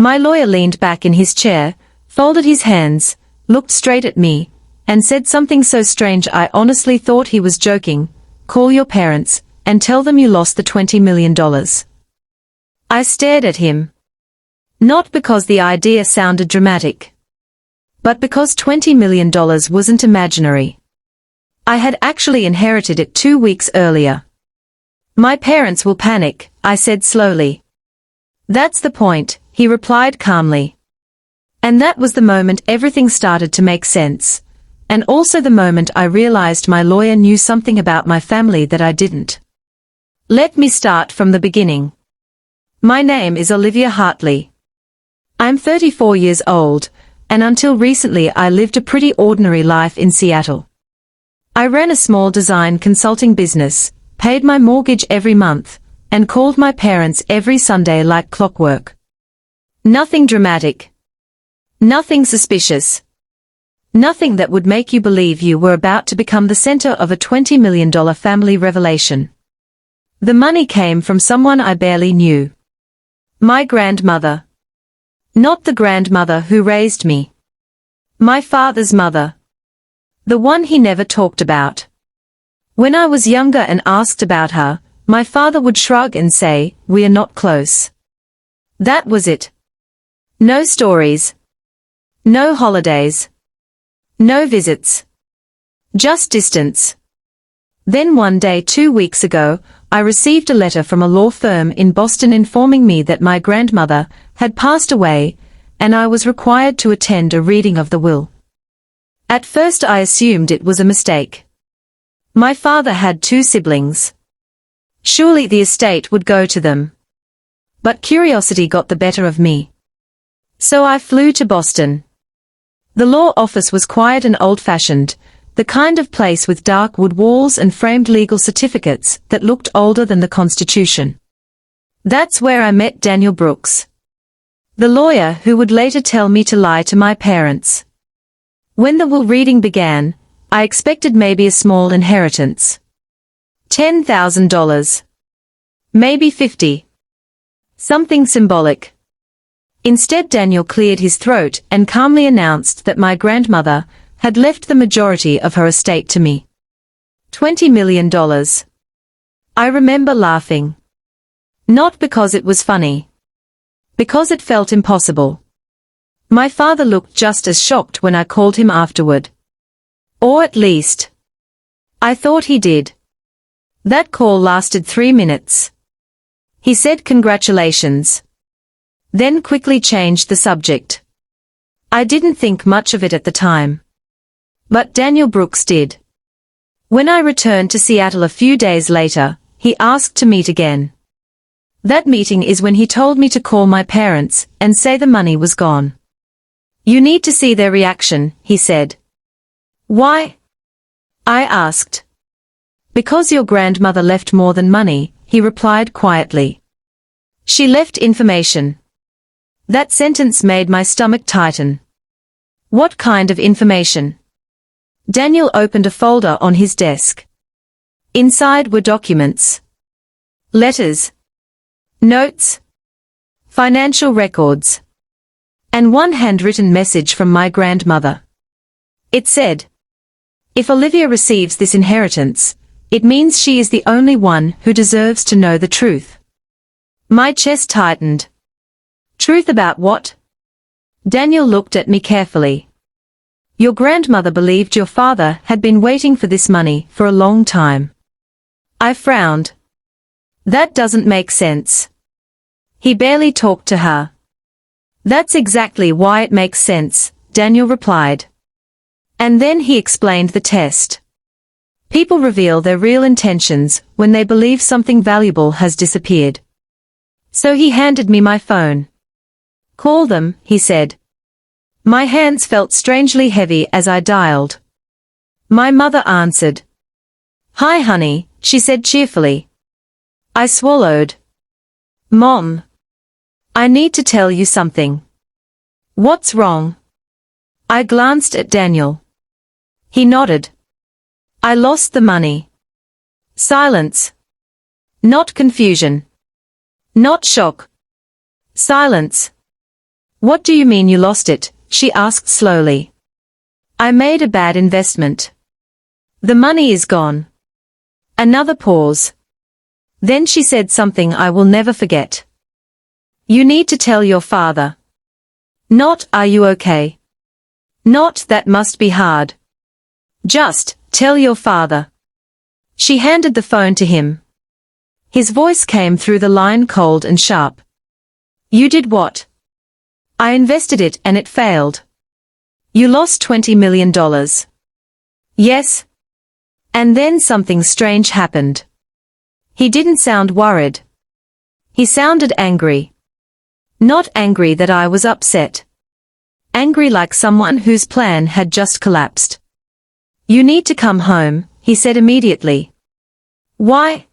My lawyer leaned back in his chair, folded his hands, looked straight at me, and said something so strange I honestly thought he was joking. Call your parents, and tell them you lost the $20 million. I stared at him. Not because the idea sounded dramatic, but because $20 million wasn't imaginary. I had actually inherited it 2 weeks earlier. My parents will panic, I said slowly. That's the point, he replied calmly. And that was the moment everything started to make sense, and also the moment I realized my lawyer knew something about my family that I didn't. Let me start from the beginning. My name is Olivia Hartley. I'm 34 years old, and until recently I lived a pretty ordinary life in Seattle. I ran a small design consulting business, paid my mortgage every month, and called my parents every Sunday like clockwork. Nothing dramatic. Nothing suspicious. Nothing that would make you believe you were about to become the center of a $20 million family revelation. The money came from someone I barely knew. My grandmother. Not the grandmother who raised me. My father's mother. The one he never talked about. When I was younger and asked about her, my father would shrug and say, "We are not close." That was it. No stories. No holidays. No visits. Just distance. Then one day 2 weeks ago, I received a letter from a law firm in Boston informing me that my grandmother had passed away, and I was required to attend a reading of the will. At first I assumed it was a mistake. My father had 2 siblings. Surely the estate would go to them. But curiosity got the better of me. So I flew to Boston. The law office was quiet and old-fashioned, the kind of place with dark wood walls and framed legal certificates that looked older than the Constitution. That's where I met Daniel Brooks, the lawyer who would later tell me to lie to my parents. When the will reading began, I expected maybe a small inheritance. $10,000. Maybe 50. Something symbolic. Instead, Daniel cleared his throat and calmly announced that my grandmother had left the majority of her estate to me. $20 million. I remember laughing. Not because it was funny. Because it felt impossible. My father looked just as shocked when I called him afterward. Or at least, I thought he did. That call lasted 3 minutes. He said congratulations. Then quickly changed the subject. I didn't think much of it at the time. But Daniel Brooks did. When I returned to Seattle a few days later, he asked to meet again. That meeting is when he told me to call my parents and say the money was gone. You need to see their reaction, he said. Why? I asked. Because your grandmother left more than money, he replied quietly. She left information. That sentence made my stomach tighten. What kind of information? Daniel opened a folder on his desk. Inside were documents. Letters. Notes. Financial records. And one handwritten message from my grandmother. It said, "If Olivia receives this inheritance, it means she is the only one who deserves to know the truth." My chest tightened. Truth about what? Daniel looked at me carefully. Your grandmother believed your father had been waiting for this money for a long time. I frowned. That doesn't make sense. He barely talked to her. That's exactly why it makes sense, Daniel replied. And then he explained the test. People reveal their real intentions when they believe something valuable has disappeared. So he handed me my phone. Call them, he said. My hands felt strangely heavy as I dialed. My mother answered. Hi honey, she said cheerfully. I swallowed. Mom. I need to tell you something. What's wrong? I glanced at Daniel. He nodded. I lost the money. Silence. Not confusion. Not shock. Silence. What do you mean you lost it? She asked slowly. I made a bad investment. The money is gone. Another pause. Then she said something I will never forget. You need to tell your father. Not, are you okay? Not, that must be hard. Just, tell your father. She handed the phone to him. His voice came through the line cold and sharp. You did what? I invested it and it failed. You lost $20 million. Yes. And then something strange happened. He didn't sound worried. He sounded angry. Not angry that I was upset. Angry like someone whose plan had just collapsed. You need to come home, he said immediately. Why?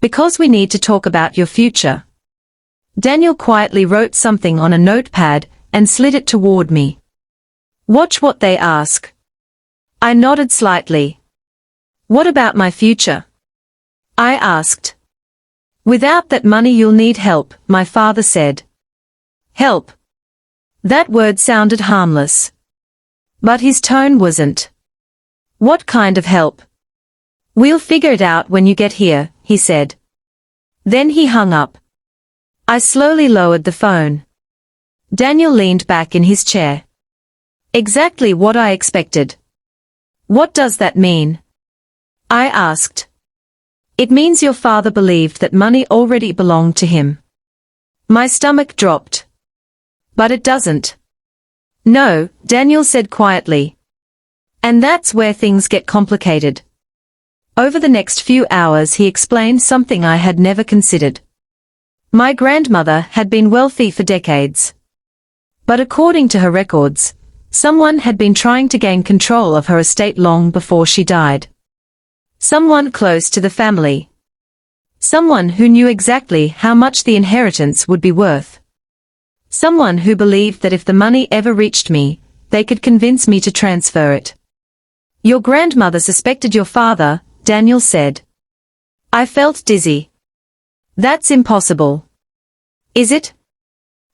Because we need to talk about your future. Daniel quietly wrote something on a notepad and slid it toward me. Watch what they ask. I nodded slightly. What about my future? I asked. Without that money you'll need help, my father said. Help. That word sounded harmless. But his tone wasn't. What kind of help? We'll figure it out when you get here, he said. Then he hung up. I slowly lowered the phone. Daniel leaned back in his chair. Exactly what I expected. What does that mean? I asked. It means your father believed that money already belonged to him. My stomach dropped. But it doesn't. No, Daniel said quietly. And that's where things get complicated. Over the next few hours he explained something I had never considered. My grandmother had been wealthy for decades. But according to her records, someone had been trying to gain control of her estate long before she died. Someone close to the family. Someone who knew exactly how much the inheritance would be worth. Someone who believed that if the money ever reached me, they could convince me to transfer it. Your grandmother suspected your father, Daniel said. I felt dizzy. That's impossible. Is it?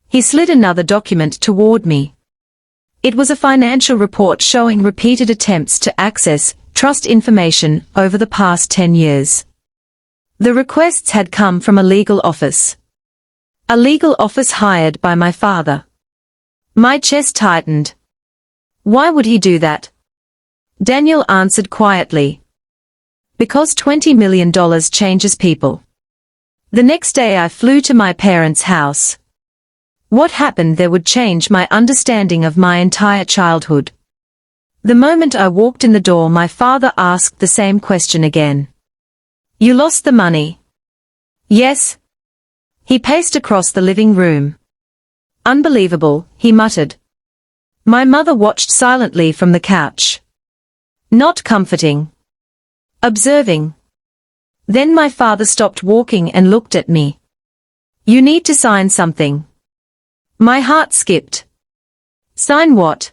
He slid another document toward me. It was a financial report showing repeated attempts to access trust information over the past 10 years. The requests had come from a legal office. A legal office hired by my father. My chest tightened. Why would he do that? Daniel answered quietly. Because $20 million changes people. The next day I flew to my parents' house. What happened there would change my understanding of my entire childhood. The moment I walked in the door my father asked the same question again. You lost the money? Yes. He paced across the living room. Unbelievable, he muttered. My mother watched silently from the couch. Not comforting. Observing. Then my father stopped walking and looked at me. You need to sign something. My heart skipped. Sign what?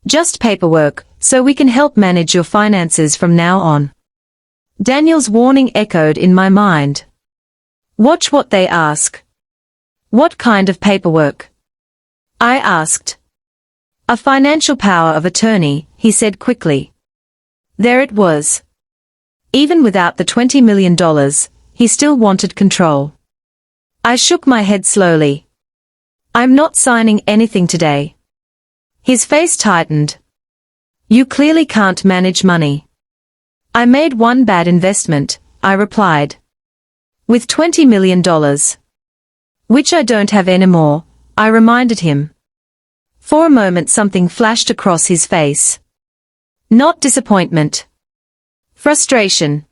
Just paperwork, so we can help manage your finances from now on. Daniel's warning echoed in my mind. Watch what they ask. What kind of paperwork? I asked. A financial power of attorney, he said quickly. There it was. Even without the $20 million, he still wanted control. I shook my head slowly. I'm not signing anything today. His face tightened. You clearly can't manage money. I made one bad investment, I replied. With $20 million. Which I don't have anymore, I reminded him. For a moment something flashed across his face. Not disappointment. Frustration.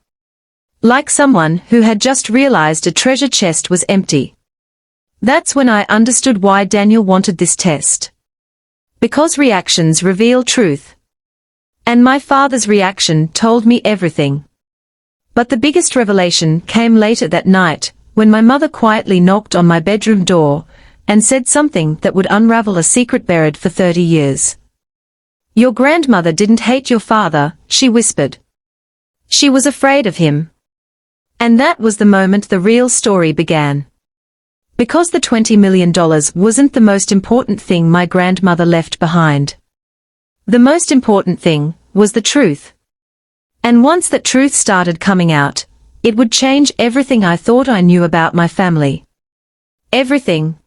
Like someone who had just realized a treasure chest was empty. That's when I understood why Daniel wanted this test. Because reactions reveal truth. And my father's reaction told me everything. But the biggest revelation came later that night, when my mother quietly knocked on my bedroom door, and said something that would unravel a secret buried for 30 years. Your grandmother didn't hate your father, she whispered. She was afraid of him. And that was the moment the real story began. Because the $20 million wasn't the most important thing my grandmother left behind. The most important thing was the truth. And once that truth started coming out, it would change everything I thought I knew about my family. Everything.